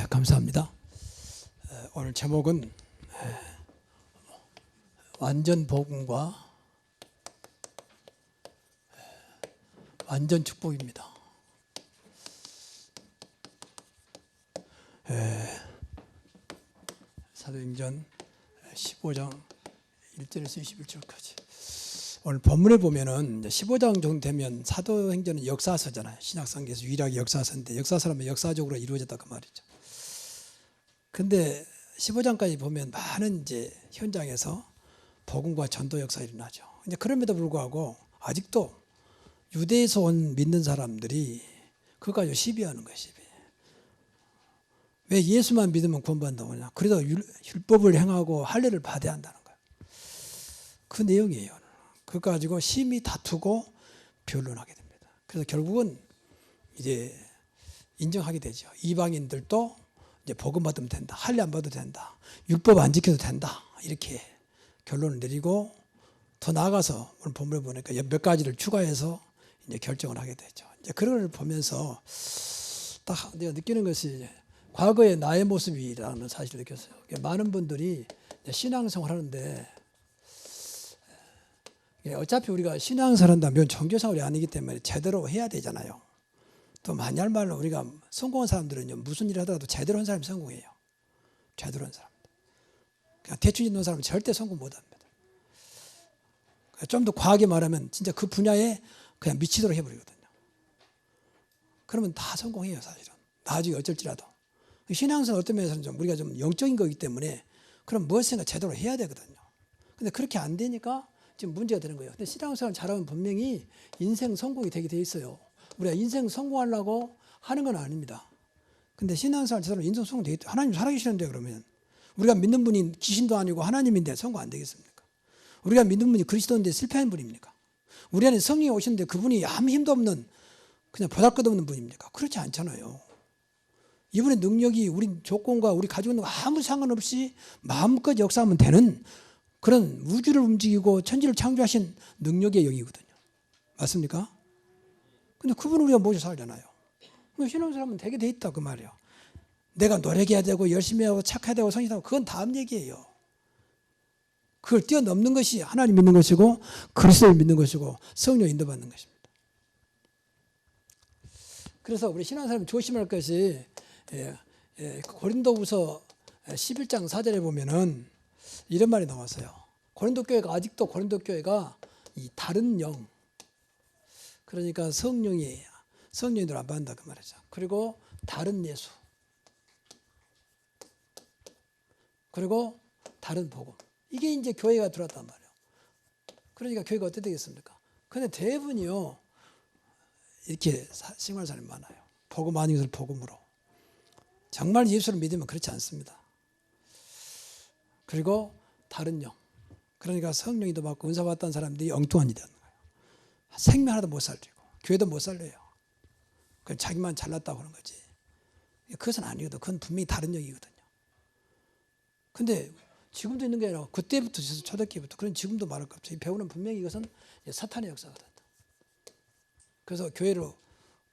감사합니다. 오늘 제목은 완전 복음과 완전 축복입니다. 사도행전 15장 1절에서 21절까지. 오늘 본문에 보면은 15장 정도 되면 사도행전은 역사서잖아요. 신약성경에서 유일하게 역사서인데 역사서라면 역사적으로 이루어졌다 그 말이죠. 근데 15장까지 보면 많은 이제 현장에서 복음과 전도 역사가 일어나죠. 이제 그럼에도 불구하고 아직도 유대에서 온 믿는 사람들이 그거 가지고 시비하는 거예요. 시비. 왜 예수만 믿으면 구원받는다고 하냐. 그래도 율법을 행하고 할례를 받아야 한다는 거예요. 그 내용이에요. 그거 가지고 심히 다투고 변론하게 됩니다. 그래서 결국은 이제 인정하게 되죠. 이방인들도 이제 복음 받으면 된다. 할례 안 받아도 된다. 율법 안 지켜도 된다. 이렇게 결론을 내리고 더 나아가서 오늘 본문을 보니까 몇 가지를 추가해서 이제 결정을 하게 되죠. 이제 그런 걸 보면서 딱 내가 느끼는 것이 과거의 나의 모습이라는 사실을 느꼈어요. 많은 분들이 신앙생활 하는데 어차피 우리가 신앙생활 한다면 종교생활이 아니기 때문에 제대로 해야 되잖아요. 또 만약 말로 우리가 성공한 사람들은 무슨 일을 하더라도 제대로 한 사람이 성공해요. 제대로 한 사람. 그냥 대충 있는 사람은 절대 성공 못합니다. 좀 더 과하게 말하면 진짜 그 분야에 그냥 미치도록 해버리거든요. 그러면 다 성공해요, 사실은. 나중에 어쩔지라도. 신앙생활 어떤 면에서는 좀 우리가 좀 영적인 거기 때문에 그럼 무엇인가 제대로 해야 되거든요. 근데 그렇게 안 되니까 지금 문제가 되는 거예요. 근데 신앙생활 잘하면 분명히 인생 성공이 되게 돼 있어요. 우리가 인생 성공하려고 하는 건 아닙니다. 근데 신앙생활 잘하면 인생 성공 되겠다. 하나님 살아계시는데 그러면 우리가 믿는 분이 귀신도 아니고 하나님인데 성공 안 되겠습니까? 우리가 믿는 분이 그리스도인데 실패한 분입니까? 우리 안에 성령이 오시는데 그분이 아무 힘도 없는 그냥 보잘것없는 분입니까? 그렇지 않잖아요. 이분의 능력이 우리 조건과 우리 가지고 있는 거 아무 상관없이 마음껏 역사하면 되는 그런 우주를 움직이고 천지를 창조하신 능력의 영이거든요. 맞습니까? 근데 그분을 우리가 모셔 살잖아요. 신앙생활하면 되게 돼 있다 그 말이에요. 내가 노력해야 되고 열심히 하고 착해야 되고 성실하고 그건 다음 얘기예요. 그걸 뛰어넘는 것이 하나님 믿는 것이고 그리스도를 믿는 것이고 성령 인도받는 것입니다. 그래서 우리 신앙사람이 조심할 것이 고린도후서 11장 4절에 보면은 이런 말이 나왔어요. 고린도 교회가 아직도 고린도 교회가 이 다른 영, 그러니까 성령님들 안 받는다 그 말이죠. 그리고 다른 예수, 그리고 다른 복음. 이게 이제 교회가 들어왔단 말이에요. 그러니까 교회가 어떻게 되겠습니까? 근데 대부분이요 이렇게 생활사람이 많아요. 복음 아닌 것을 복음으로. 정말 예수를 믿으면 그렇지 않습니다. 그리고 다른 영. 그러니까 성령이도 받고 은사 받던 사람들이 엉뚱한 일이 되는 거예요. 생명 하나도 못 살리고 교회도 못 살려요. 그냥 자기만 잘났다고 하는 거지. 그것은 아니거든. 그건 분명히 다른 영이거든요. 근데 지금도 있는 게 아니라 그때부터 초대기부터 그런 지금도 말할 것 없어요. 배우는 분명히 이것은 사탄의 역사거든. 그래서 교회를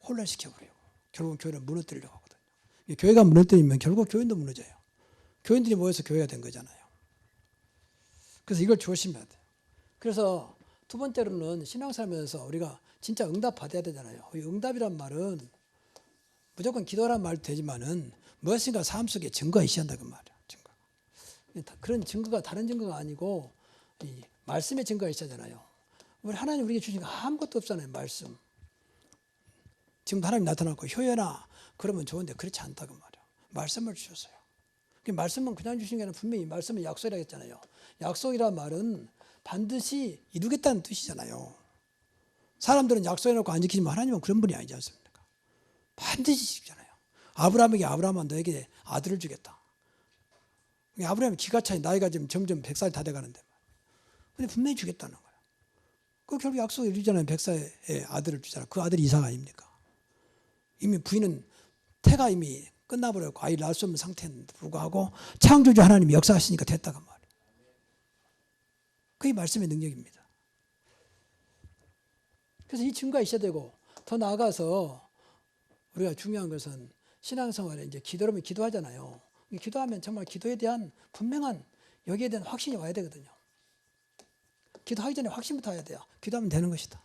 혼란시켜버리고 결국은 교회를 무너뜨리려고 하거든요. 교회가 무너뜨리면 결국 교인도 무너져요. 교인들이 모여서 교회가 된 거잖아요. 그래서 이걸 조심해야 돼요. 그래서 두 번째로는 신앙생활에서 우리가 진짜 응답 받아야 되잖아요. 응답이란 말은 무조건 기도란 말도 되지만은 무엇인가 삶 속에 증거가 있어야 한다 그 말이에요. 증거. 그런 증거가 다른 증거가 아니고 이 말씀의 증거가 있잖아요. 우리 하나님 우리에게 주신 거 아무것도 없잖아요. 말씀. 지금 하나님 나타나고 효연아 그러면 좋은데 그렇지 않다 그 말이에요. 말씀을 주셨어요. 말씀은 그냥 주신 게 아니라 분명히 말씀은 약속이라고 했잖아요. 약속이란 말은 반드시 이루겠다는 뜻이잖아요. 사람들은 약속해놓고 안 지키지만 하나님은 그런 분이 아니지 않습니까? 반드시 지키잖아요. 아브라함에게 아브라함아 너에게 아들을 주겠다. 아브라함이 기가 차이 나이가 지금 점점 100살이 다 돼가는데 근데 분명히 주겠다는 거예요. 그 결국 약속을 이루잖아요. 100살의 아들을 주잖아요. 그 아들이 이삭 아닙니까? 이미 부인은 태가 이미 끝나버렸고 아이를 낳을 수 없는 상태인데 불구하고 창조주 하나님이 역사하시니까 됐다고 말이에요. 그게 말씀의 능력입니다. 그래서 이 증거가 있어야 되고 더 나아가서 우리가 중요한 것은 신앙생활에 이제 기도하면 기도하잖아요. 기도하면 정말 기도에 대한 분명한 여기에 대한 확신이 와야 되거든요. 기도하기 전에 확신부터 와야 돼요. 기도하면 되는 것이다.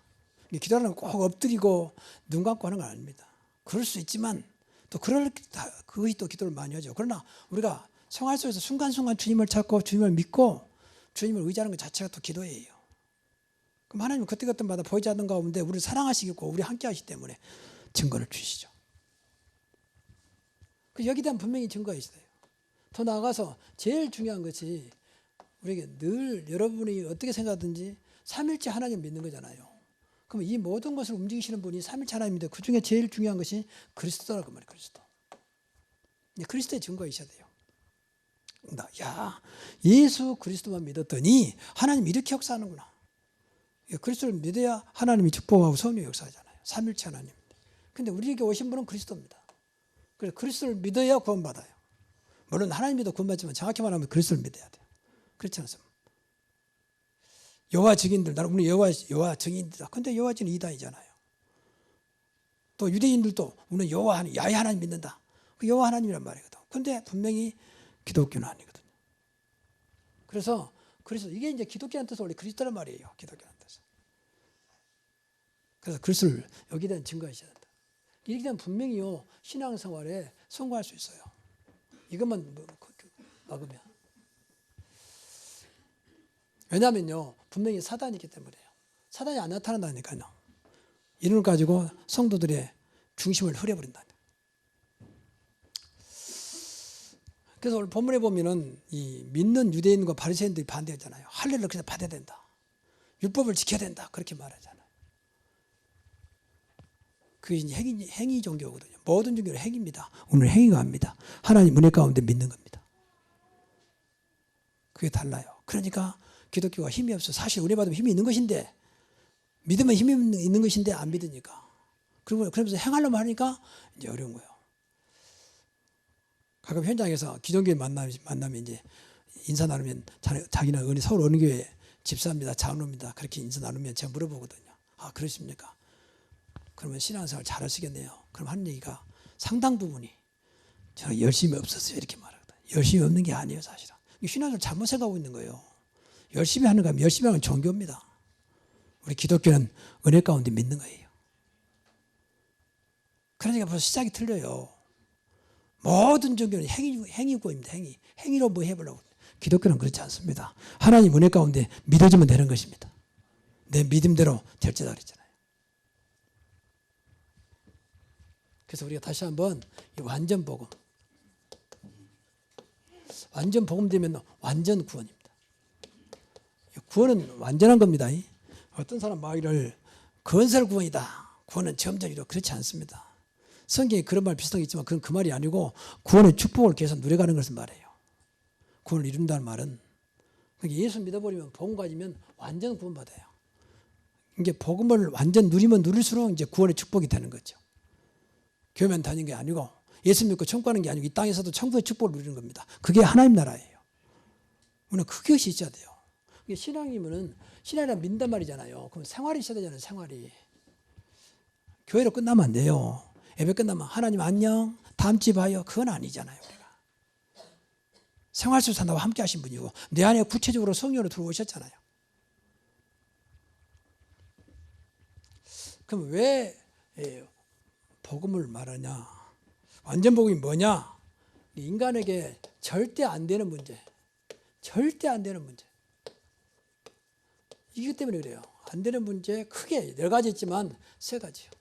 기도하는 건 꼭 엎드리고 눈 감고 하는 건 아닙니다. 그럴 수 있지만 또 그것이 또 기도를 많이 하죠. 그러나 우리가 생활 속에서 순간순간 주님을 찾고 주님을 믿고 주님을 의지하는 것 자체가 또 기도예요. 그럼 하나님은 그때그때마다 보이지 않는 가운데 우리를 사랑하시겠고 우리 함께 하시기 때문에 증거를 주시죠. 여기에 대한 분명히 증거가 있어요. 더 나아가서 제일 중요한 것이 우리에게 늘 여러분이 어떻게 생각하든지 삼일째 하나님 믿는 거잖아요. 그럼 이 모든 것을 움직이시는 분이 삼일째 하나님인데 그 중에 제일 중요한 것이 그리스도라고 말이에요. 그리스도. 그리스도의 증거가 있어야 돼요. 야, 예수 그리스도만 믿었더니 하나님 이렇게 역사하는구나. 그리스도를 믿어야 하나님이 축복하고 성령이 역사하잖아요. 삼일째 하나님인데. 근데 우리에게 오신 분은 그리스도입니다. 그래서 그리스도를 믿어야 구원받아요. 물론 하나님도 구원받지만 정확히 말하면 그리스도를 믿어야 돼요. 그렇지 않습니까? 여호와 증인들, 우리 여호와 증인이다. 근데 여호와 증인 이단이잖아요. 또 유대인들도 우리는 여호와 하나님, 야훼 하나님 믿는다. 그 여호와 하나님이란 말이거든. 근데 분명히 기독교는 아니거든요. 그래서 이게 이제 기독교라는 뜻은 원래 그리스도란 말이에요. 기독교라는 뜻은. 그래서 그리스도를 여기에 대한 증거가 있어야 된다. 이렇게 되면 분명히요 신앙생활에 성공할 수 있어요. 이것만 막으면. 왜냐하면요 분명히 사단이 있기 때문에요. 사단이 안 나타난다니까요. 이를 가지고 성도들의 중심을 흐려버린다. 그래서 오늘 본문에 보면은 이 믿는 유대인과 바리새인들이 반대했잖아요. 할례를 그냥 받아야 된다. 율법을 지켜야 된다. 그렇게 말하잖아요. 그게 행위 종교거든요. 모든 종교는 행위입니다. 오늘 행위가 합니다. 하나님 은혜 가운데 믿는 겁니다. 그게 달라요. 그러니까 기독교가 힘이 없어. 사실 은혜 받으면 힘이 있는 것인데 믿으면 힘이 있는 것인데 안 믿으니까. 그러면서 행하려면 하니까 이제 어려운 거예요. 가끔 현장에서 기존교회 만나면 이제 인사 나누면 자기는 서울 어느 교회 집사입니다. 장로입니다. 그렇게 인사 나누면 제가 물어보거든요. 아 그러십니까? 그러면 신앙생활 잘하시겠네요. 그럼 하는 얘기가 상당 부분이 저 열심히 없었어요. 이렇게 말하거든요. 열심히 없는 게 아니에요. 사실은. 신앙을 잘못 생각하고 있는 거예요. 열심히 하는 건 열심히 하는 건 종교입니다. 우리 기독교는 은혜 가운데 믿는 거예요. 그러니까 벌써 시작이 틀려요. 모든 종교는 행위구입니다. 행위로 뭐 해보려고. 기독교는 그렇지 않습니다. 하나님 은혜 가운데 믿어주면 되는 것입니다. 내 믿음대로 될지다 그랬잖아요. 그래서 우리가 다시 한번 이 완전 복음. 완전 복음 되면 완전 구원입니다. 구원은 완전한 겁니다. 어떤 사람 말을 건설 구원이다. 구원은 점점 이루어. 그렇지 않습니다. 성경에 그런 말 비슷한 게 있지만 그건 그 말이 아니고 구원의 축복을 계속 누려가는 것을 말해요. 구원을 이룬다는 말은 예수 믿어버리면 복음 가지면 완전 구원받아요. 이게 복음을 완전 누리면 누릴수록 이제 구원의 축복이 되는 거죠. 교회만 다니는 게 아니고 예수 믿고 천국 가는 게 아니고 이 땅에서도 천국의 축복을 누리는 겁니다. 그게 하나님 나라예요. 우리는 그것이 있어야 돼요. 신앙이면은 신앙이란 믿는단 말이잖아요. 그럼 생활이 있어야 되잖아요. 생활이. 교회로 끝나면 안 돼요. 예배 끝나면 하나님 안녕 다음 주에 봐요. 그건 아니잖아요. 우리가. 생활 속에서 나와 함께 하신 분이고 내 안에 구체적으로 성령으로 들어오셨잖아요. 그럼 왜 복음을 말하냐. 완전 복음이 뭐냐. 인간에게 절대 안 되는 문제. 절대 안 되는 문제. 이것 때문에 그래요. 안 되는 문제 크게 4가지 있지만 3가지요.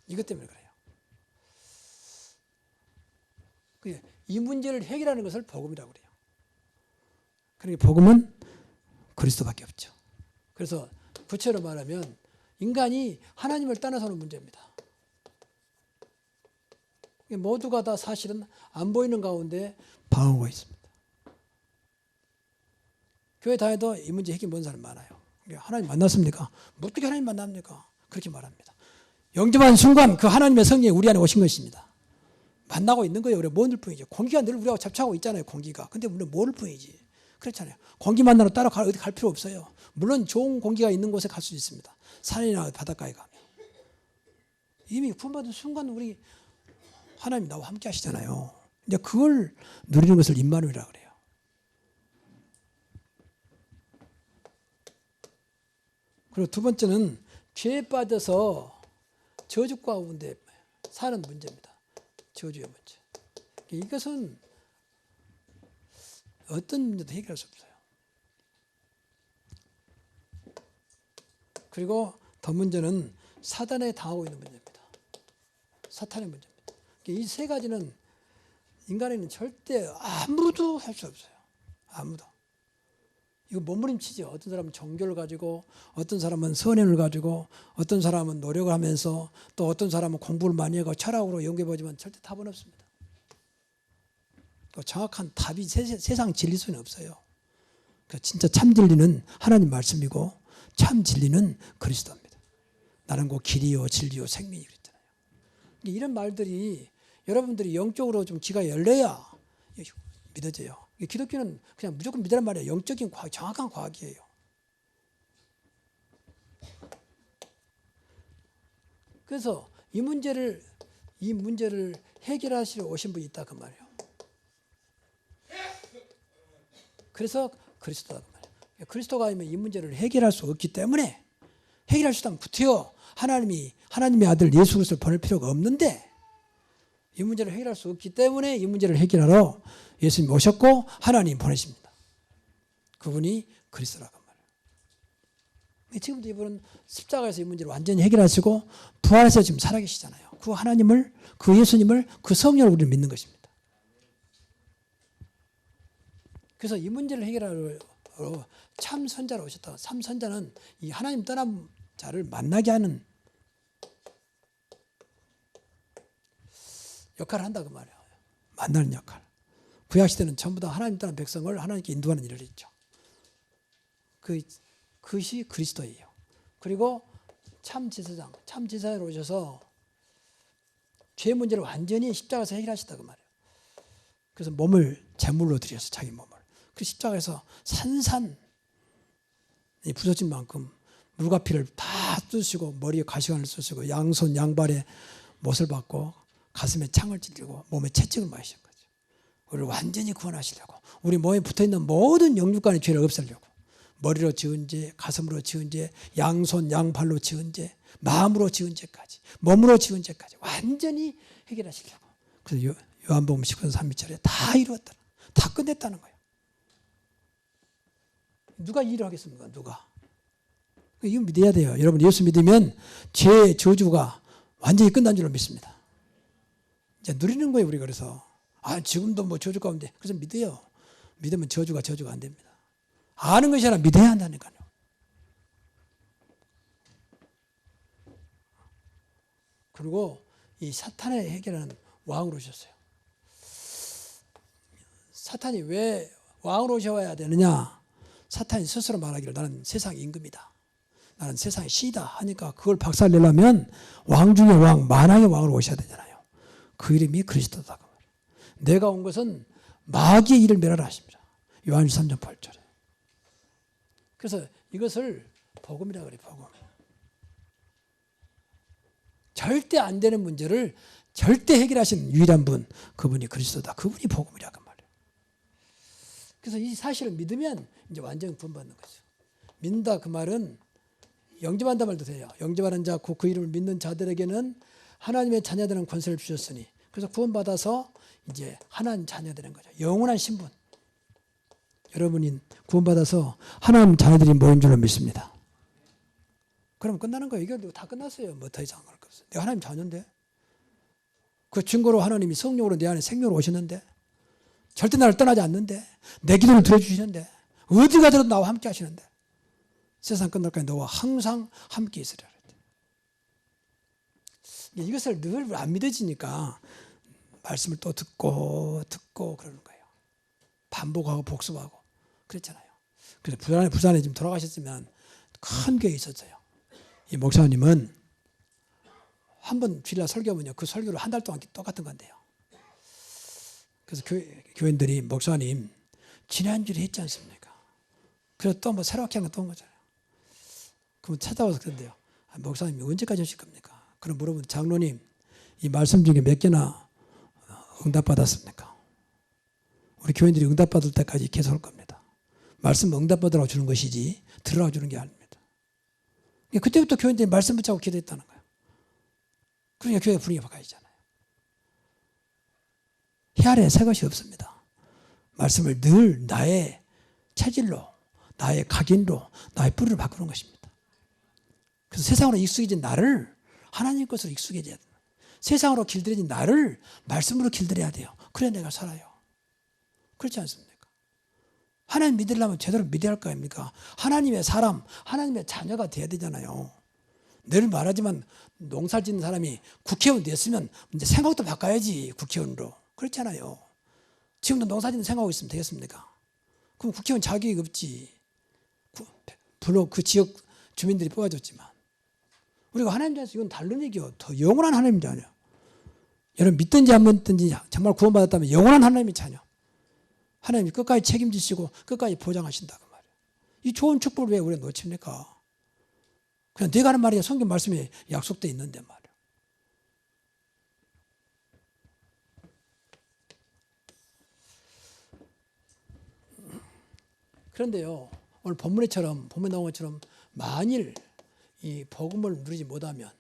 이것 때문에 그래요. 이 문제를 해결하는 것을 복음이라고 그래요. 그러니까 복음은 그리스도밖에 없죠. 그래서 구체로 말하면 인간이 하나님을 떠나서는 문제입니다. 모두가 다 사실은 안 보이는 가운데 방황하고 있습니다. 교회 다녀도 이 문제 해결 못하는 사람 많아요. 하나님 만났습니까? 어떻게 하나님 만납니까? 그렇게 말합니다. 영접한 순간 그 하나님의 성령이 우리 안에 오신 것입니다. 만나고 있는 거예요. 우리가 모를 뿐이죠. 공기가 늘 우리하고 접촉하고 있잖아요. 공기가. 근데 우리는 모를 뿐이지. 그렇잖아요. 공기 만나러 따로 어디 갈 필요 없어요. 물론 좋은 공기가 있는 곳에 갈 수 있습니다. 산이나 바닷가에 가면. 이미 구원받은 순간 우리 하나님 나와 함께 하시잖아요. 이제 그걸 누리는 것을 임마누엘이라 그래요. 그리고 두 번째는 죄에 빠져서 저주 가운데 사는 문제입니다. 저주의 문제. 이것은 어떤 문제도 해결할 수 없어요. 그리고 더 문제는 사단에 당하고 있는 문제입니다. 사탄의 문제입니다. 이 세 가지는 인간에게는 절대 아무도 할 수 없어요. 아무도. 이거 몸부림치죠. 어떤 사람은 종교를 가지고, 어떤 사람은 선행을 가지고, 어떤 사람은 노력을 하면서, 또 어떤 사람은 공부를 많이 하고 철학으로 연구해보지만 절대 답은 없습니다. 또 정확한 답이 세상 진리 수는 없어요. 진짜 참 진리는 하나님 말씀이고 참 진리는 그리스도입니다. 나는 곧 길이요 진리요 생명이 그랬잖아요. 이런 말들이 여러분들이 영적으로 좀 귀가 열려야 믿어져요. 기독교는 그냥 무조건 믿으란 말이에요. 영적인 과학, 정확한 과학이에요. 그래서 이 문제를 해결하시러 오신 분이 있다 그 말이에요. 그래서 그리스도다 그 말이에요. 그리스도가 아니면 이 문제를 해결할 수 없기 때문에 해결할 수 있다면 구태여 하나님의 아들 예수 그리스도를 보낼 필요가 없는데 이 문제를 해결할 수 없기 때문에 이 문제를 해결하러 예수님 오셨고 하나님 보내십니다. 그분이 그리스도라고 말이에요. 지금도 이분은 십자가에서 이 문제를 완전히 해결하시고 부활해서 지금 살아계시잖아요. 그 하나님을, 그 예수님을, 그 성령을 우리는 믿는 것입니다. 그래서 이 문제를 해결하러 참 선자로 오셨다. 참 선자는 이 하나님 떠난 자를 만나게 하는 역할을 한다 그 말이에요. 만나는 역할. 구약시대는 전부 다 하나님 떠난 백성을 하나님께 인도하는 일을 했죠. 그것이 그리스도예요. 그리고 참 제사장으로 오셔서 죄 문제를 완전히 십자가에서 해결하셨다 그 말이에요. 그래서 몸을 제물로 드려서 자기 몸을. 그 십자가에서 산산이 부서진 만큼 물과 피를 다 쑤시고 머리에 가시관을 쑤시고 양손 양발에 못을 받고 가슴에 창을 찔리고 몸에 채찍을 맞으신 거죠. 우리를 완전히 구원하시려고 우리 몸에 붙어있는 모든 영육간의 죄를 없애려고 머리로 지은 죄, 가슴으로 지은 죄, 양손 양발로 지은 죄, 마음으로 지은 죄까지 몸으로 지은 죄까지 완전히 해결하시려고. 그래서 요한복음 19장 32절에 다 이루었다. 다 끝냈다는 거예요. 누가 이 일을 하겠습니까? 누가? 이거 믿어야 돼요. 여러분 예수 믿으면 죄의 저주가 완전히 끝난 줄로 믿습니다. 이제 누리는 거예요. 우리가 그래서 지금도 뭐 저주 가운데 그래서 믿어요. 믿으면 저주가 안 됩니다. 아는 것이 아니라 믿어야 한다니까요. 그리고 이 사탄의 해결하는 왕으로 오셨어요. 사탄이 왜 왕으로 오셔야 되느냐? 사탄이 스스로 말하기를 나는 세상 임금이다. 나는 세상의 시이다 하니까 그걸 박살내려면 왕 중의 왕, 만왕의 왕으로 오셔야 되잖아요. 그 이름이 그리스도다. 내가 온 것은 마귀의 일을 멸하라 하십니다. 요한일서 3장 8절에. 그래서 이것을 복음이라고 그래요. 복음. 절대 안 되는 문제를 절대 해결하시는 유일한 분, 그분이 그리스도다. 그분이 복음이라고 말이에요. 그래서 이 사실을 믿으면 이제 완전히 구원받는 거죠. 믿는다 그 말은 영접한다 말도 돼요. 영접하는 자, 그 이름을 믿는 자들에게는 하나님의 자녀되는 권세를 주셨으니 그래서 구원받아서 이제 하나님 자녀 되는 거죠. 영원한 신분. 여러분이 구원받아서 하나님 자녀들이 모인 줄로 믿습니다. 그럼 끝나는 거예요. 이게 다 끝났어요. 뭐 더 이상 할 거 없어요. 내가 하나님 자녀인데 그 증거로 하나님이 성령으로 내 안에 생명으로 오셨는데 절대 나를 떠나지 않는데 내 기도를 들어주시는데 어디 가더라도 나와 함께 하시는데 세상 끝날까지 너와 항상 함께 있으리라. 이것을 늘 안 믿어지니까 말씀을 또 듣고 그러는 거예요. 반복하고 복습하고 그랬잖아요. 그래서 부산에 지금 돌아가셨으면 큰 교회 있었어요. 이 목사님은 한 번 주일날 설교하면요 그 설교를 한 달 동안 똑같은 건데요. 그래서 교인들이 목사님 지난주에 했지 않습니까? 그래서 또 뭐 새롭게 한 거 또 온 거잖아요. 그럼 찾아와서 그런데요. 목사님이 언제까지 하실 겁니까? 그럼 물어보면 장로님 이 말씀 중에 몇 개나 응답받았습니까? 우리 교인들이 응답받을 때까지 계속 할 겁니다. 말씀 응답받으라고 주는 것이지 들으라고 주는 게 아닙니다. 그때부터 교인들이 말씀 붙잡고 기도했다는 거예요. 그러니까 교회 분위기가 바뀌잖아요. 해 아래 새 것이 없습니다. 말씀을 늘 나의 체질로, 나의 각인로, 나의 뿌리로 바꾸는 것입니다. 그래서 세상으로 익숙해진 나를 하나님 것으로 익숙해져야 돼요. 세상으로 길들여진 나를 말씀으로 길들여야 돼요. 그래 내가 살아요. 그렇지 않습니까? 하나님 믿으려면 제대로 믿어야 할 거 아닙니까? 하나님의 사람, 하나님의 자녀가 돼야 되잖아요. 늘 말하지만 농사 짓는 사람이 국회의원 됐으면 이제 생각도 바꿔야지 국회의원으로. 그렇잖아요. 지금도 농사 짓는 생각하고 있으면 되겠습니까? 그럼 국회의원 자격이 없지. 물론 그 지역 주민들이 뽑아줬지만. 우리가 하나님 자녀에서 이건 다른 얘기요. 더 영원한 하나님 자녀. 여러분 믿든지 안 믿든지 정말 구원받았다면 영원한 하나님의 자녀. 하나님이 끝까지 책임지시고 끝까지 보장하신다 그 말이에요. 이 좋은 축복을 왜 우리가 놓칩니까? 그냥 내가 하는 말이 성경 말씀에 약속되어 있는데 말이에요. 그런데요, 오늘 본문에 나온 것처럼 만일 이 복음을 누리지 못하면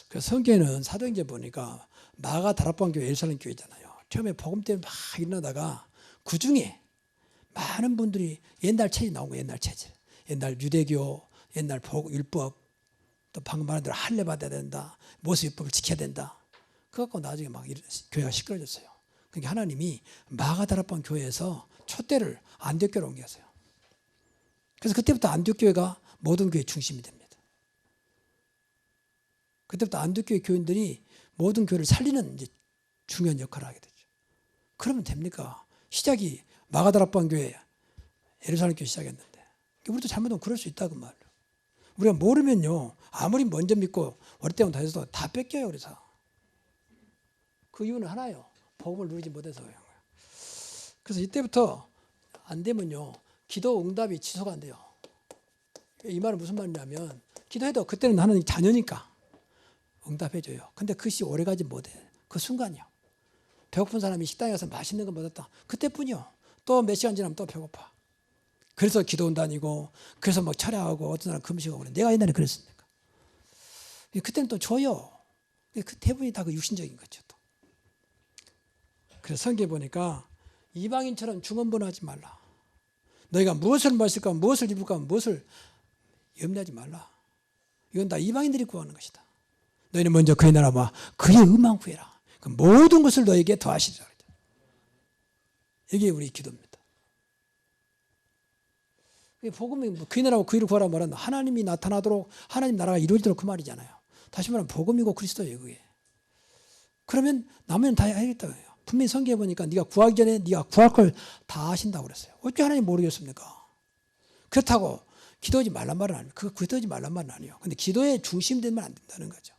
그 성경에는 사도행전 보니까 마가 다락방 교회 예루살렘 교회잖아요. 처음에 복음 때문에 막 일어나다가 그 중에 많은 분들이 옛날 체질 나온 거예요. 옛날 체질. 옛날 유대교, 옛날 율법, 또 방금 말한 대로 할례 받아야 된다. 모세 율법을 지켜야 된다. 그거 갖고 나중에 막 교회가 시끄러졌어요. 그러니까 하나님이 마가 다락방 교회에서 촛대를 안디옥교로 옮겼어요. 그래서 그때부터 안디옥교회가 모든 교회의 중심이 됩니다. 그때부터 안디옥교회 교인들이 모든 교회를 살리는 이제 중요한 역할을 하게 되죠. 그러면 됩니까? 시작이 마가다락방 교회, 예루살렘 교회 시작했는데 우리도 잘못하면 그럴 수 있다 그 말이에요. 우리가 모르면요 아무리 먼저 믿고 어릴 때부터 해서 다 뺏겨요. 그래서 그 이유는 하나예요. 복음을 누리지 못해서요. 그래서 이때부터 안 되면요 기도 응답이 취소가 안 돼요. 이 말은 무슨 말이냐면 기도해도 그때는 하나님 자녀니까 응답해줘요. 근데 그것이 오래가지 못해. 그 순간이요. 배고픈 사람이 식당에 가서 맛있는 거 먹었다. 그때뿐이요. 또 몇 시간 지나면 또 배고파. 그래서 기도원 다니고 그래서 막 철야하고 어떤 사람 금식하고 그래. 내가 옛날에 그랬으니까. 그때는 또 줘요. 그 대부분이 다 그 육신적인 거죠. 또. 그래서 성경에 보니까 이방인처럼 중언부언하지 말라. 너희가 무엇을 마실까 무엇을 입을까 무엇을 염려하지 말라. 이건 다 이방인들이 구하는 것이다. 너희는 먼저 그의 나라와 그의 의만 구해라. 그 모든 것을 너에게 더하시리라. 이게 우리 기도입니다. 복음이 그의 나라와 그의 구하라 말하는 하나님이 나타나도록 하나님 나라가 이루어지도록 그 말이잖아요. 다시 말하면 복음이고 그리스도예요. 그게. 그러면 나머지는 다 해야겠다고 해요. 분명히 성경에 보니까 네가 구하기 전에 네가 구할 걸 다 하신다고 그랬어요. 어찌 하나님 모르겠습니까? 그렇다고 기도하지 말란 말은 아니에요. 그거 기도하지 말란 말은 아니에요. 근데 기도의 중심 되면 안 된다는 거죠.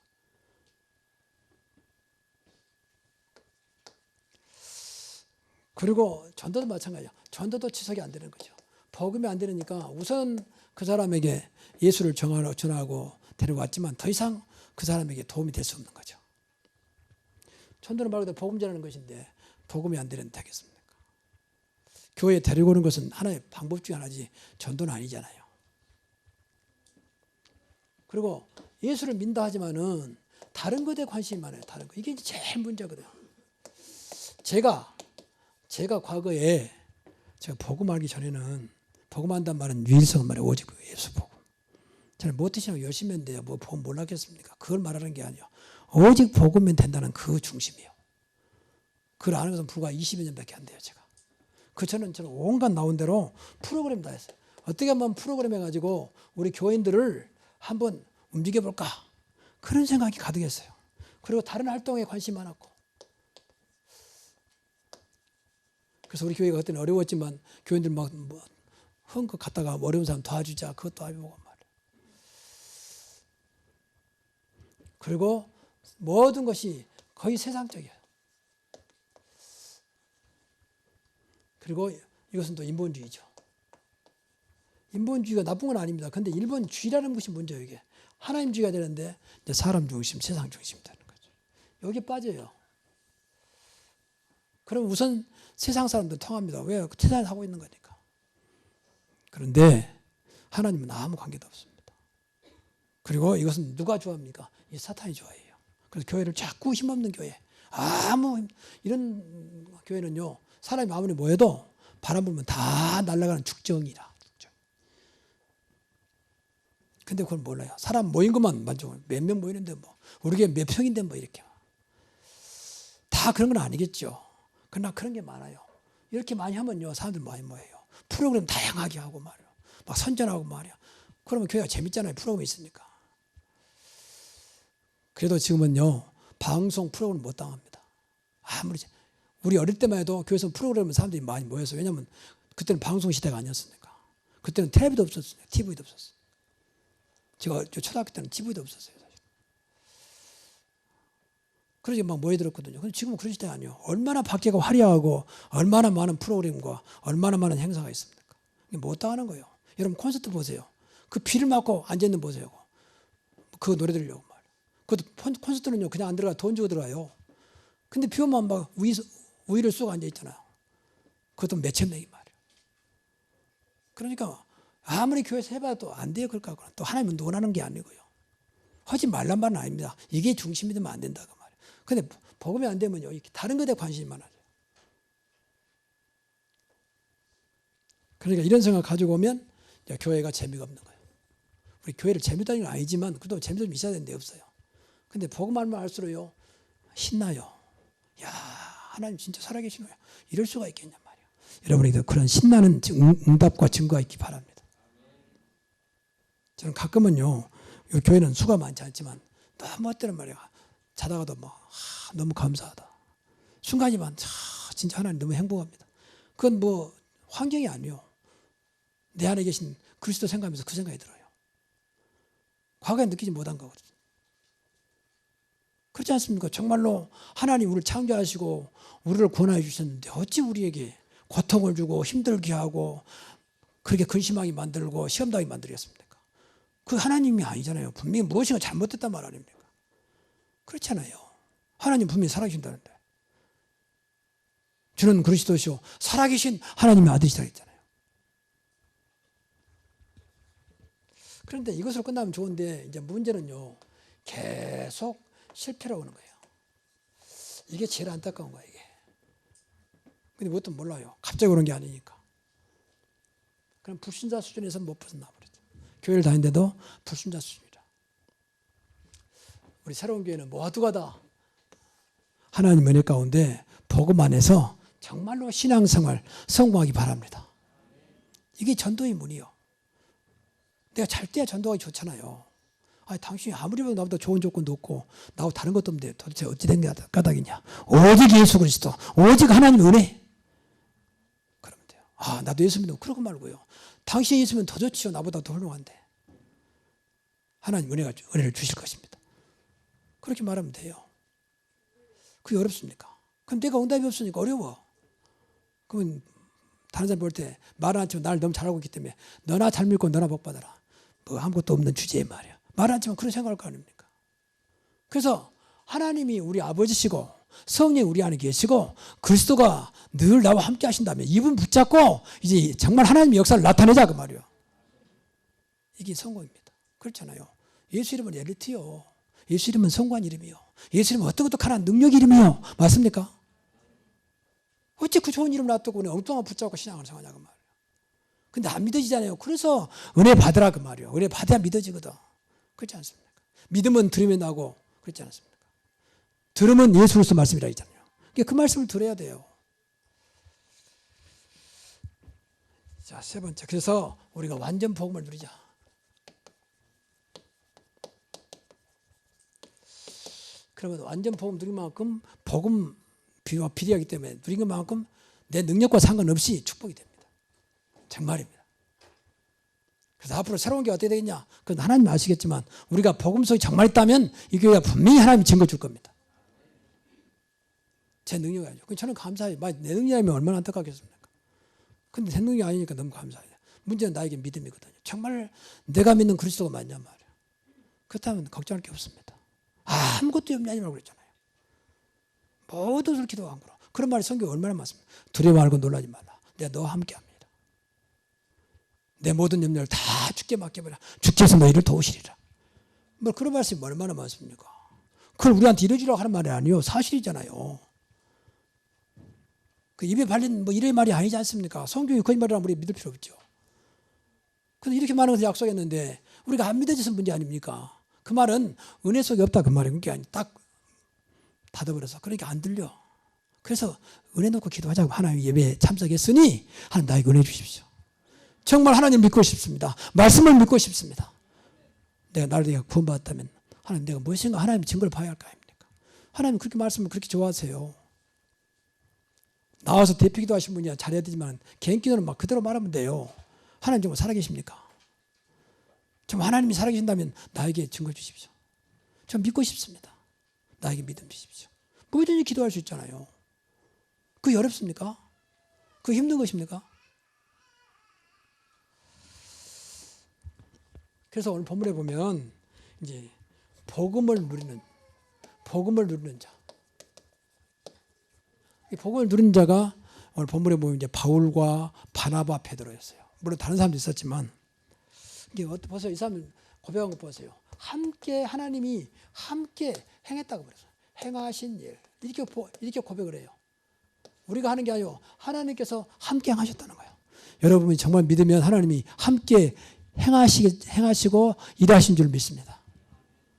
그리고 전도도 마찬가지예요. 전도도 지속이 안 되는 거죠. 복음이 안 되니까 우선 그 사람에게 예수를 전하고 데려왔지만 더 이상 그 사람에게 도움이 될 수 없는 거죠. 전도는 말 그대로 복음 전하는 것인데 복음이 안 되는 되겠습니까? 교회에 데리고 오는 것은 하나의 방법 중에 하나지 전도는 아니잖아요. 그리고 예수를 믿는다 하지만은 다른 것에 관심이 많아요. 다른 거. 이게 제일 문제거든요. 제가 과거에 제가 복음 알기 전에는 복음 한단 말은 유일성을 말해요. 오직 예수 복음. 저는 못 드시면 열심히 했는데요. 뭐 복음 몰랐겠습니까? 그걸 말하는 게 아니에요. 오직 복음면 된다는 그 중심이에요. 그걸 아는 것은 불과 20여 년밖에 안 돼요. 제가. 저는 온갖 나온 대로 프로그램 다 했어요. 어떻게 한번 프로그램 해가지고 우리 교인들을 한번 움직여볼까? 그런 생각이 가득했어요. 그리고 다른 활동에 관심이 많았고. 그래서 우리 교회가 그때는 어려웠지만 교인들 막 헝긋 갔다가 어려운 사람 도와주자 그것도 해보고 말이에요. 그리고 모든 것이 거의 세상적이에요. 그리고 이것은 또 인본주의죠. 인본주의가 나쁜 건 아닙니다. 근데 인본주의라는 것이 문제예요. 이게 하나님주의가 되는데 이제 사람 중심, 세상 중심이 되는 거죠. 여기 빠져요. 그럼 우선 세상 사람들 통합니다. 왜? 세상에서 하고 있는 거니까. 그런데 하나님은 아무 관계도 없습니다. 그리고 이것은 누가 좋아합니까? 이 사탄이 좋아해요. 그래서 교회를 자꾸 힘없는 교회, 이런 교회는요, 사람이 아무리 모여도 바람 불면 다 날아가는 죽정이라. 근데 그걸 몰라요. 사람 모인 것만 만족을, 몇 명 모이는데 뭐, 우리 교회 몇 평인데 뭐 이렇게. 다 그런 건 아니겠죠. 그러나 그런 게 많아요. 이렇게 많이 하면요, 사람들 많이 모여요. 프로그램 다양하게 하고 말이에요. 막 선전하고 말이에요. 그러면 교회가 재밌잖아요. 프로그램이 있으니까. 그래도 지금은요, 방송 프로그램 못 당합니다. 아무리 우리 어릴 때만 해도 교회에서 프로그램은 사람들이 많이 모여서, 왜냐하면 그때는 방송 시대가 아니었으니까. 그때는 텔레비도 없었어요. TV도 없었어요. 제가 초등학교 때는 TV도 없었어요. 사실. 그래서 막 모여들었거든요. 근데 지금은 그런 시대가 아니에요. 얼마나 밖에가 화려하고 얼마나 많은 프로그램과 얼마나 많은 행사가 있습니까? 이게 못 당하는 거예요. 여러분 콘서트 보세요. 그 비를 맞고 앉아있는 보세요. 그 노래 들으려고 말이에요. 그것도 콘서트는요, 그냥 안 들어가 돈 주고 들어가요. 근데 비 오면 막 우위를 쏘고 앉아있잖아요. 그것도 몇천 명이 말이에요. 그러니까 아무리 교회에서 해봐도 안 돼요. 그럴까? 또 하나님은 논하는 게 아니고요. 하지 말란 말은 아닙니다. 이게 중심이 되면 안 된다고 말이에요. 근데 복음이 안 되면요, 다른 것에 관심이 많아져요. 그러니까 이런 생각 가지고 오면 교회가 재미가 없는 거예요. 우리 교회를 재미다는 건 아니지만 그래도 재미도 있어야 되는데 없어요. 근데 복음 알면 알수록요, 신나요. 야, 하나님 진짜 살아계시노야. 이럴 수가 있겠냐 말이에요. 여러분에게도 그런 신나는 응답과 증거가 있기 바랍니다. 저는 가끔은요, 교회는 수가 많지 않지만 너무 어때는 말이야. 자다가도 너무 감사하다. 순간이면 진짜 하나님 너무 행복합니다. 그건 뭐 환경이 아니에요. 내 안에 계신 그리스도 생각하면서 그 생각이 들어요. 과거에 느끼지 못한 거거든요. 그렇지 않습니까? 정말로 하나님 우리를 창조하시고 우리를 구원해 주셨는데 어찌 우리에게 고통을 주고 힘들게 하고 그렇게 근심하게 만들고 시험당하게 만들겠습니까? 그 하나님이 아니잖아요. 분명히 무엇인가 잘못됐단 말 아닙니까? 그렇잖아요. 하나님 분명히 살아계신다는데. 주는 그리스도시요 살아계신 하나님의 아들이시다 했잖아요. 그런데 이것으로 끝나면 좋은데 이제 문제는요, 계속 실패라고 하는 거예요. 이게 제일 안타까운 거예요, 이게. 근데 그것도 몰라요. 갑자기 오는 게 아니니까. 그럼 불신자 수준에서 못 벗어나 버리죠. 교회를 다니는데도 불신자 수준이라. 우리 새로운 교회는 모두가 다 하나님 은혜 가운데 복음 안에서 정말로 신앙생활 성공하기 바랍니다. 이게 전도의 문이요. 내가 잘 때야 전도하기 좋잖아요. 아니, 당신이 아무리 봐도 나보다 좋은 조건도 없고 나하고 다른 것도 없는데 도대체 어찌 된 까닭이냐. 오직 예수 그리스도, 오직 하나님 은혜. 그러면 돼요. 아, 나도 예수 믿어. 그러고 말고요. 당신이 예수 믿으면 더 좋지요. 나보다 더 훌륭한데. 하나님 은혜를 주실 것입니다. 그렇게 말하면 돼요. 그게 어렵습니까? 그럼 내가 응답이 없으니까 어려워. 그러면 다른 사람 볼 때 말 안 치면 나를 너무 잘하고 있기 때문에 너나 잘 믿고 너나 복 받아라. 뭐 아무것도 없는 주제에 말이야. 말 안 치면 그런 생각할 거 아닙니까? 그래서 하나님이 우리 아버지시고 성령이 우리 안에 계시고 그리스도가 늘 나와 함께 하신다면 이분 붙잡고 이제 정말 하나님의 역사를 나타내자 그 말이에요. 이게 성공입니다. 그렇잖아요. 예수 이름은 엘리트요. 예수 이름은 성관 이름이요. 예수 이름은 어떤 것도 가난 능력 이름이요. 맞습니까? 어째 그 좋은 이름 놔두고 그냥 엉뚱한 붙잡고 신앙을 생각하냐고 말이에요. 근데 안 믿어지잖아요. 그래서 은혜 받으라 그 말이에요. 은혜 받아야 믿어지거든. 그렇지 않습니까? 믿음은 들으면 나고 그렇지 않습니까? 들으면 예수로서 말씀이라 했잖아요. 그 말씀을 들어야 돼요. 자, 세 번째. 그래서 우리가 완전 복음을 누리자. 그러면 완전 복음 누린 만큼 복음 비와 비례하기 때문에 누린 것만큼 내 능력과 상관없이 축복이 됩니다. 정말입니다. 그래서 앞으로 새로운 게 어떻게 되겠냐? 그건 하나님 아시겠지만 우리가 복음 속에 정말 있다면 이 교회가 분명히 하나님이 증거 줄 겁니다. 제 능력이 아니죠. 저는 감사해요. 내 능력이면 얼마나 안타깝겠습니까? 근데 제 능력이 아니니까 너무 감사해요. 문제는 나에게 믿음이거든요. 정말 내가 믿는 그리스도가 맞냐 말이에요. 그렇다면 걱정할 게 없습니다. 아무것도 없냐니 말고 그랬잖아요. 모든 것을 기도한 거로. 그런 말이 성경에 얼마나 많습니까? 두려워 말고 놀라지 말라. 내가 너와 함께합니다. 내 모든 염려를 다 주께 맡겨버려. 주께서 너희를 도우시리라. 뭐 그런 말씀이 얼마나 많습니까? 그걸 우리한테 이루어지라고 하는 말이 아니요. 사실이잖아요. 그 입에 발린 뭐 이런 말이 아니지 않습니까? 성경이 거짓말이라면 우리 믿을 필요 없죠. 근데 이렇게 많은 것을 약속했는데 우리가 안 믿어져서 문제 아닙니까? 그 말은 은혜 속에 없다 그 말이에요. 그게 아니 딱 닫아버려서 그러니까 안 들려. 그래서 은혜 놓고 기도하자고 하나님 예배에 참석했으니 하나님 나에게 은혜 주십시오. 정말 하나님 믿고 싶습니다. 말씀을 믿고 싶습니다. 내가 나를 위해 구원받았다면 하나님 내가 무엇인가 하나님의 증거를 봐야 할 거 아닙니까? 하나님 그렇게 말씀을 그렇게 좋아하세요. 나와서 대표 기도하신 분이야 잘해야 되지만 개인 기도는 막 그대로 말하면 돼요. 하나님 정말 살아계십니까? 정말 하나님이 살아계신다면 나에게 증거 주십시오. 저 믿고 싶습니다. 나에게 믿음 주십시오. 뭐든지 기도할 수 있잖아요. 그게 어렵습니까? 그게 힘든 것입니까? 그래서 오늘 본문에 보면 이제 복음을 누리는 자. 이 복음을 누리는 자가 오늘 본문에 보면 이제 바울과 바나바, 베드로였어요. 물론 다른 사람도 있었지만 이게 보세요. 이 사람 고백한 거 보세요. 함께 하나님이 함께 행했다고 그랬어요. 행하신 일 이렇게 고백을 해요. 우리가 하는 게 아니고 하나님께서 함께 행하셨다는 거예요. 여러분이 정말 믿으면 하나님이 함께 행하시고 일하신 줄 믿습니다.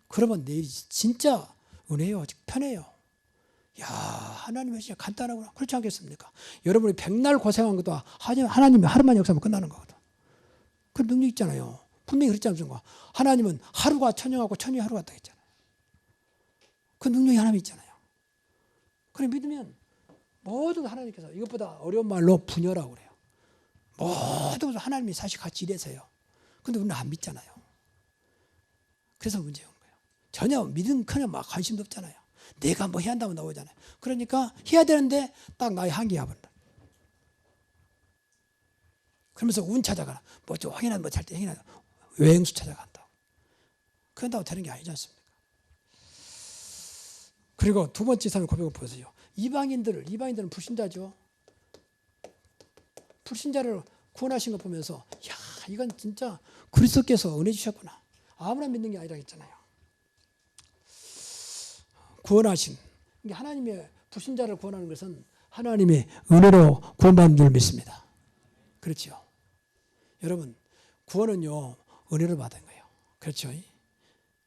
그러면 내일이 진짜 은혜요. 편해요. 야, 하나님은 진짜 간단하구나. 그렇지 않겠습니까? 여러분이 백날 고생한 것도 하나님이 하루만 역사하면 끝나는 거거든. 그 능력 있잖아요. 분명히 그렇지 않습니까? 하나님은 하루가 천년하고 천년이 하루 같다 했잖아요. 그 능력이 하나님 있잖아요. 그래 믿으면 모든 하나님께서 이것보다 어려운 말로 분열하고 그래요. 모든 것을 하나님이 사실 같이 일해서요. 근데 우리는 안 믿잖아요. 그래서 문제인 거예요. 전혀 믿음 그냥 막 관심도 없잖아요. 내가 뭐 해야 한다고 나오잖아요. 그러니까 해야 되는데 딱 나의 한계가 버린다. 그러면서 운 찾아가라. 뭐 좀 확인하면 뭐 잘 때 확인하자. 외행수 찾아간다고. 그런다고 되는 게 아니지 않습니까? 그리고 두 번째 사람의 고백을 보세요. 이방인들은 불신자죠. 불신자를 구원하신 거 보면서 야 이건 진짜 그리스도께서 은혜 주셨구나. 아무나 믿는 게 아니라 했잖아요. 구원하신 하나님의 불신자를 구원하는 것은 하나님의 은혜로 구원받는 줄 믿습니다. 그렇죠. 여러분 구원은요 은혜로 받은 거예요. 그렇죠.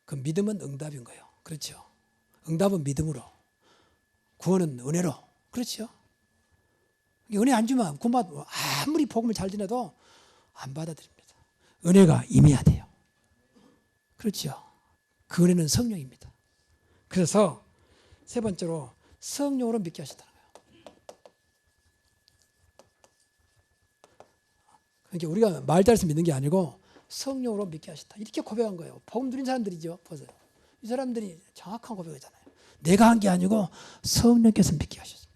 그 믿음은 응답인 거예요. 그렇죠. 응답은 믿음으로, 구원은 은혜로. 그렇죠. 은혜 안 주면 구원받 아무리 복음을 잘 지내도 안 받아들입니다. 은혜가 임해야 돼요. 그렇죠. 그 은혜는 성령입니다. 그래서 세 번째로 성령으로 믿게 하시다는 거예요. 그러니까 우리가 말 따라서 믿는 게 아니고 성령으로 믿게 하시다. 이렇게 고백한 거예요. 복음 누린 사람들이죠. 보세요. 이 사람들이 정확한 고백이잖아요. 내가 한 게 아니고 성령께서 믿게 하셨습니다.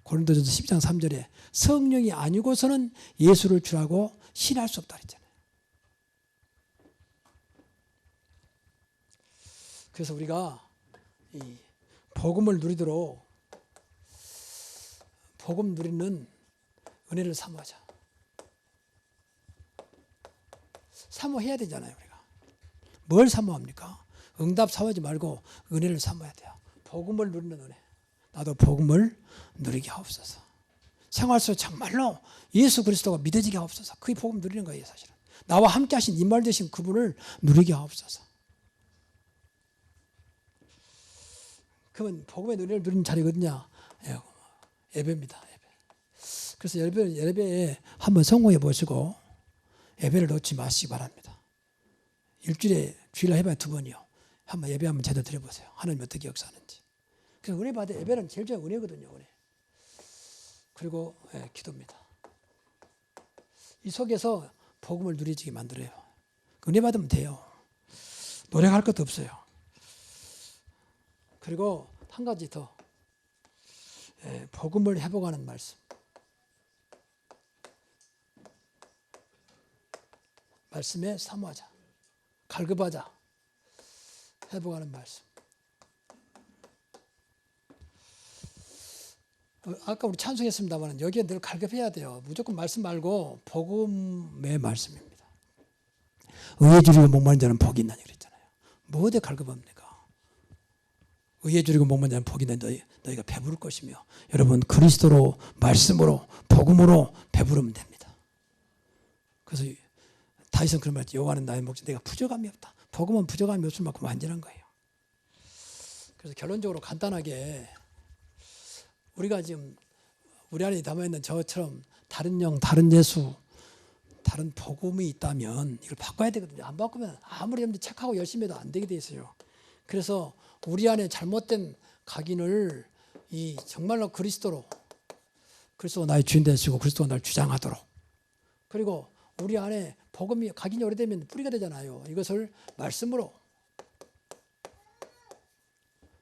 고린도전서 12장 3절에 성령이 아니고서는 예수를 주라고 신할 수 없다 그랬잖아요. 그래서 우리가 이 복음을 누리도록 복음 누리는 은혜를 사모하자. 사모해야 되잖아요. 우리가 뭘 사모합니까? 응답 사모하지 말고 은혜를 사모해야 돼요. 복음을 누리는 은혜. 나도 복음을 누리게 하옵소서. 생활 속에 정말로 예수 그리스도가 믿어지게 하옵소서. 그게 복음 누리는 거예요. 사실은 나와 함께 하신 임말 되신 그분을 누리게 하옵소서. 그러면 복음의 은혜를 누리는 자리거든요. 예배입니다. 예배. 그래서 예배에 한번 성공해 보시고 예배를 놓지 마시기 바랍니다. 일주일에 주일날 해봐야 2번이요. 한번 예배 한번 제대로 드려보세요. 하나님 어떻게 역사하는지. 그래서 은혜 받아 예배는 제일 중요한 은혜거든요. 은혜. 그리고 기도입니다. 이 속에서 복음을 누리지게 만들어요. 은혜 받으면 돼요. 노력할 것도 없어요. 그리고 한 가지 더 복음을 회복하는 말씀. 말씀에 사모하자. 갈급하자. 회복하는 말씀. 아까 우리 찬송했습니다만 여기에 늘 갈급해야 돼요. 무조건 말씀 말고 복음의 말씀입니다. 의에 줄이고 목마른 자는 복이 있나니 그랬잖아요. 뭐 어디 갈급합니까? 의에 줄이고 목마른 자는 복이 있나니 너희가 배부를 것이며 여러분 그리스도로 말씀으로 복음으로 배부르면 됩니다. 그래서 다윗은 그런 말이지. 여호와는 나의 목자 내가 부족함이 없다. 복음은 부족함이 없을 만큼 완전한 거예요. 그래서 결론적으로 간단하게 우리가 지금 우리 안에 담아있는 저처럼 다른 영, 다른 예수, 다른 복음이 있다면 이걸 바꿔야 되거든요. 안 바꾸면 아무리 여러분들 착하고 열심히 해도 안 되게 돼 있어요. 그래서 우리 안에 잘못된 각인을 이 정말로 그리스도로 나의 주인 되시고 그리스도가 날 주장하도록, 그리고 우리 안에 복음이 각인이 오래되면 뿌리가 되잖아요. 이것을 말씀으로,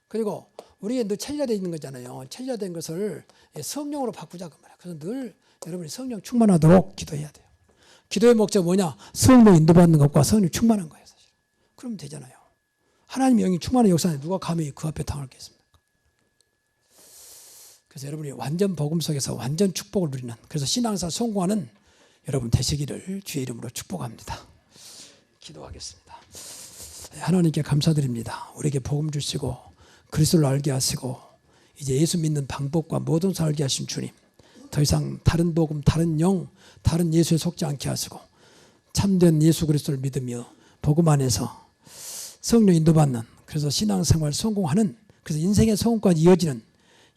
그리고 우리의 늘 체질화되어 있는 거잖아요. 체질화된 것을 성령으로 바꾸자 그 말이에요. 그래서 늘 여러분이 성령 충만하도록 기도해야 돼요. 기도의 목적 뭐냐? 성령 인도받는 것과 성령 충만한 거예요. 사실. 그러면 되잖아요. 하나님의 영이 충만한 역사에 누가 감히 그 앞에 당할 게 있습니까? 그래서 여러분이 완전 복음 속에서 완전 축복을 누리는, 그래서 신앙생활 성공하는 여러분 되시기를 주의 이름으로 축복합니다. 기도하겠습니다. 하나님께 감사드립니다. 우리에게 복음 주시고 그리스도를 알게 하시고 이제 예수 믿는 방법과 모든 것을 알게 하신 주님, 더 이상 다른 복음, 다른 영, 다른 예수에 속지 않게 하시고 참된 예수 그리스도를 믿으며 복음 안에서 성령 인도받는, 그래서 신앙생활 성공하는, 그래서 인생의 성공까지 이어지는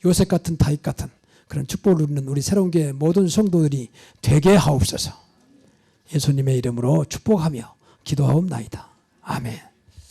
요셉 같은 다윗 같은 그런 축복을 누리는 우리 새로운 교회 모든 성도들이 되게 하옵소서. 예수님의 이름으로 축복하며 기도하옵나이다. 아멘.